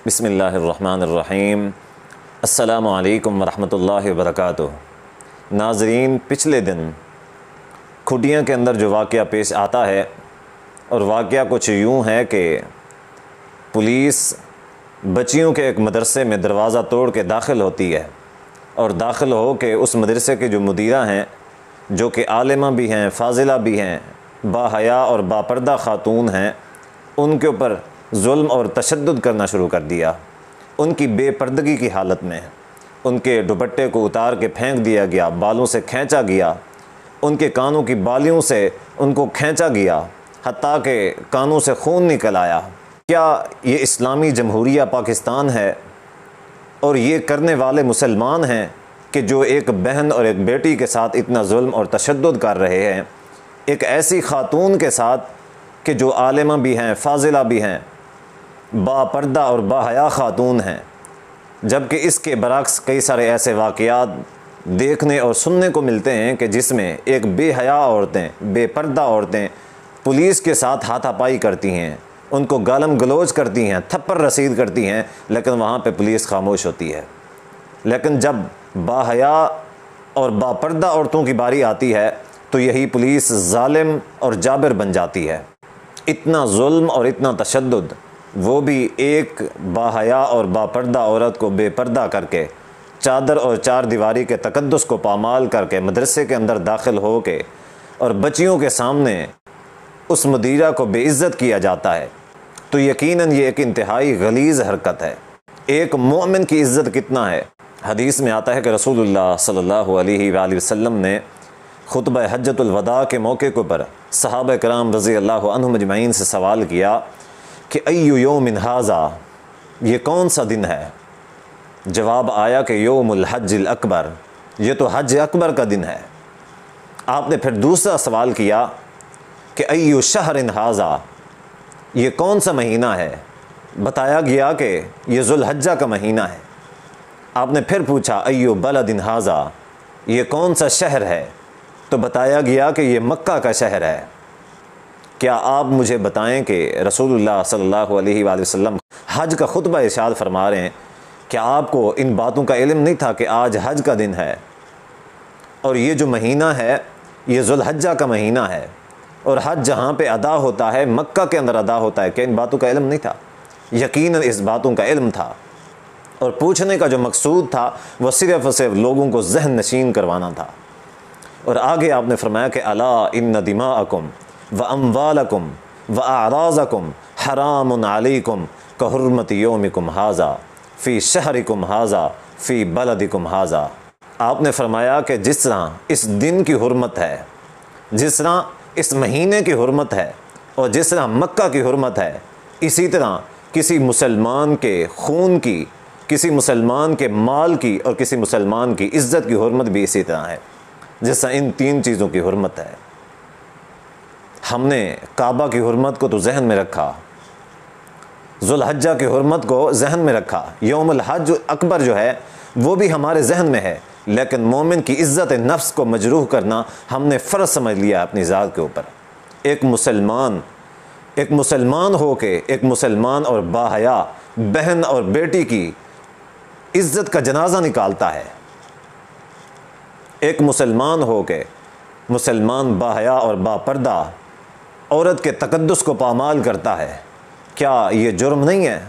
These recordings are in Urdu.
بسم اللہ الرحمن الرحیم۔ السلام علیکم ورحمۃ اللہ وبرکاتہ۔ ناظرین، پچھلے دن کھڈیاں کے اندر جو واقعہ پیش آتا ہے، اور واقعہ کچھ یوں ہے کہ پولیس بچیوں کے ایک مدرسے میں دروازہ توڑ کے داخل ہوتی ہے، اور داخل ہو کے اس مدرسے کے جو مدیرہ ہیں، جو کہ عالمہ بھی ہیں، فاضلہ بھی ہیں، با حیا اور با پردہ خاتون ہیں، ان کے اوپر ظلم اور تشدد کرنا شروع کر دیا۔ ان کی بے پردگی کی حالت میں ان کے دوپٹے کو اتار کے پھینک دیا گیا، بالوں سے کھینچا گیا، ان کے کانوں کی بالیوں سے ان کو کھینچا گیا، حتیٰ کہ کانوں سے خون نکل آیا۔ کیا یہ اسلامی جمہوریہ پاکستان ہے؟ اور یہ کرنے والے مسلمان ہیں کہ جو ایک بہن اور ایک بیٹی کے ساتھ اتنا ظلم اور تشدد کر رہے ہیں، ایک ایسی خاتون کے ساتھ کہ جو عالمہ بھی ہیں، فاضلہ بھی ہیں، با پردہ اور با حیا خاتون ہیں، جبکہ اس کے برعکس کئی سارے ایسے واقعات دیکھنے اور سننے کو ملتے ہیں کہ جس میں ایک بے حیا عورتیں، بے پردہ عورتیں پولیس کے ساتھ ہاتھا پائی کرتی ہیں، ان کو گالم گلوچ کرتی ہیں، تھپڑ رسید کرتی ہیں، لیکن وہاں پہ پولیس خاموش ہوتی ہے۔ لیکن جب با حیا اور با پردہ عورتوں کی باری آتی ہے تو یہی پولیس ظالم اور جابر بن جاتی ہے۔ اتنا ظلم اور اتنا تشدد، وہ بھی ایک با حیا اور با پردہ عورت کو بے پردہ کر کے، چادر اور چار دیواری کے تقدس کو پامال کر کے مدرسے کے اندر داخل ہو کے اور بچیوں کے سامنے اس مدیرہ کو بے عزت کیا جاتا ہے، تو یقیناً یہ ایک انتہائی غلیظ حرکت ہے۔ ایک مومن کی عزت کتنا ہے؟ حدیث میں آتا ہے کہ رسول اللہ صلی اللہ علیہ وآلہ وسلم نے خطبہ حجۃ الوداع کے موقع کے اوپر صحابہ کرام رضی اللہ عنہم اجمعین سے سوال کیا کہ ای یوم ھذا، یہ کون سا دن ہے؟ جواب آیا کہ یوم الحج الاکبر، یہ تو حج اکبر کا دن ہے۔ آپ نے پھر دوسرا سوال کیا کہ ای شہر ھذا، یہ کون سا مہینہ ہے؟ بتایا گیا کہ یہ ذوالحجہ کا مہینہ ہے۔ آپ نے پھر پوچھا ای بلد ھذا، یہ کون سا شہر ہے؟ تو بتایا گیا کہ یہ مکہ کا شہر ہے۔ کیا آپ مجھے بتائیں کہ رسول اللہ صلی اللہ علیہ وآلہ وسلم حج کا خطبہ ارشاد فرما رہے ہیں، کیا آپ کو ان باتوں کا علم نہیں تھا کہ آج حج کا دن ہے، اور یہ جو مہینہ ہے یہ ذوالحجہ کا مہینہ ہے، اور حج جہاں پہ ادا ہوتا ہے مکہ کے اندر ادا ہوتا ہے؟ کیا ان باتوں کا علم نہیں تھا؟ یقیناً اس باتوں کا علم تھا، اور پوچھنے کا جو مقصود تھا وہ صرف اور صرف لوگوں کو ذہن نشین کروانا تھا۔ اور آگے آپ نے فرمایا کہ الا ان دماءکم واموالکم واعراضکم حرام علیکم کحرمت یومکم ھذا فی شہرکم ھذا فی بلدکم ھذا۔ آپ نے فرمایا کہ جس طرح اس دن کی حرمت ہے، جس طرح اس مہینے کی حرمت ہے، اور جس طرح مکہ کی حرمت ہے، اسی طرح کسی مسلمان کے خون کی، کسی مسلمان کے مال کی، اور کسی مسلمان کی عزت کی حرمت بھی اسی طرح ہے، جس طرح ان تین چیزوں کی حرمت ہے۔ ہم نے کعبہ کی حرمت کو تو ذہن میں رکھا، ذوالحجہ کی حرمت کو ذہن میں رکھا، یوم الحج اکبر جو ہے وہ بھی ہمارے ذہن میں ہے، لیکن مومن کی عزت نفس کو مجروح کرنا ہم نے فرض سمجھ لیا اپنی ذات کے اوپر۔ ایک مسلمان ہو کے ایک مسلمان اور با حیا بہن اور بیٹی کی عزت کا جنازہ نکالتا ہے، ایک مسلمان ہو کے مسلمان با حیا اور با پردہ عورت کے تقدس کو پامال کرتا ہے، کیا یہ جرم نہیں ہے؟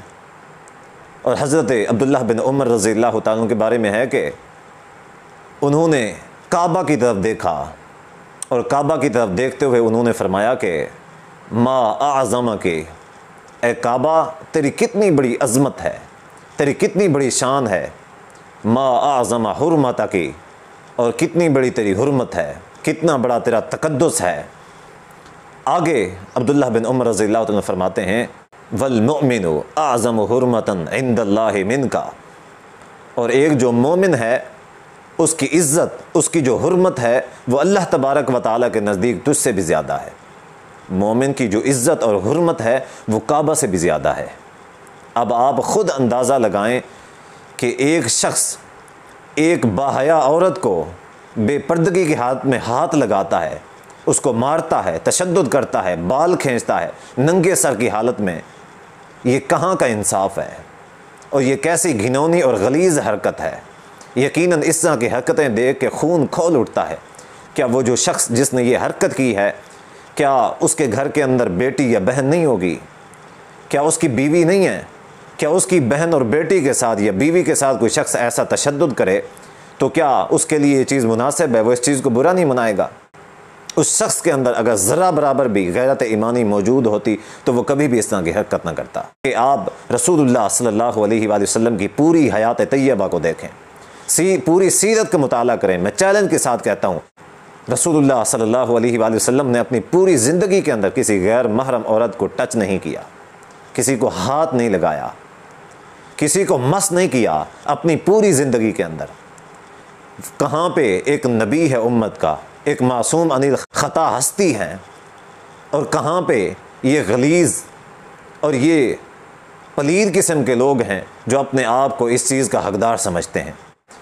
اور حضرت عبداللہ بن عمر رضی اللہ تعالیٰ کے بارے میں ہے کہ انہوں نے کعبہ کی طرف دیکھا، اور کعبہ کی طرف دیکھتے ہوئے انہوں نے فرمایا کہ ما اعظمک، اے کعبہ تیری کتنی بڑی عظمت ہے، تیری کتنی بڑی شان ہے، ما اعظم حرمتک، اور کتنی بڑی تیری حرمت ہے، کتنا بڑا تیرا تقدس ہے۔ آگے عبداللہ بن عمر رضی اللہ عنہ فرماتے ہیں والمؤمن اعظم حرمتا عند اللہ منک، اور ایک جو مومن ہے اس کی عزت، اس کی جو حرمت ہے وہ اللہ تبارک و تعالیٰ کے نزدیک تجھ سے بھی زیادہ ہے۔ مومن کی جو عزت اور حرمت ہے وہ کعبہ سے بھی زیادہ ہے۔ اب آپ خود اندازہ لگائیں کہ ایک شخص ایک با حیا عورت کو بے پردگی کے ہاتھ میں ہاتھ لگاتا ہے، اس کو مارتا ہے، تشدد کرتا ہے، بال کھینچتا ہے ننگے سر کی حالت میں، یہ کہاں کا انصاف ہے؟ اور یہ کیسی گھنونی اور غلیظ حرکت ہے۔ یقیناً اس طرح کی حرکتیں دیکھ کے خون کھول اٹھتا ہے۔ کیا وہ جو شخص جس نے یہ حرکت کی ہے، کیا اس کے گھر کے اندر بیٹی یا بہن نہیں ہوگی؟ کیا اس کی بیوی نہیں ہے؟ کیا اس کی بہن اور بیٹی کے ساتھ یا بیوی کے ساتھ کوئی شخص ایسا تشدد کرے تو کیا اس کے لیے یہ چیز مناسب ہے؟ وہ اس چیز کو برا نہیں منائے گا؟ اس شخص کے اندر اگر ذرہ برابر بھی غیرت ایمانی موجود ہوتی تو وہ کبھی بھی اس طرح کی حرکت نہ کرتا۔ کہ آپ رسول اللہ صلی اللہ علیہ وآلہ وسلم کی پوری حیات طیبہ کو دیکھیں، پوری سیرت کا مطالعہ کریں۔ میں چیلنج کے ساتھ کہتا ہوں، رسول اللہ صلی اللہ علیہ وآلہ وسلم نے اپنی پوری زندگی کے اندر کسی غیر محرم عورت کو ٹچ نہیں کیا، کسی کو ہاتھ نہیں لگایا، کسی کو مس نہیں کیا اپنی پوری زندگی کے اندر۔ کہاں پہ ایک نبی ہے امت کا، ایک معصوم عن خطا ہستی ہے، اور کہاں پہ یہ غلیظ اور یہ پلید قسم کے لوگ ہیں جو اپنے آپ کو اس چیز کا حقدار سمجھتے ہیں۔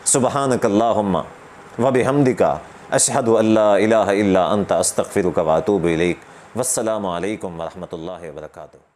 سبحانک اللہم و بحمدک اشہد ان لا الہ الا انت استغفرک و اتوب الیک۔ والسلام علیکم ورحمۃ اللہ وبرکاتہ۔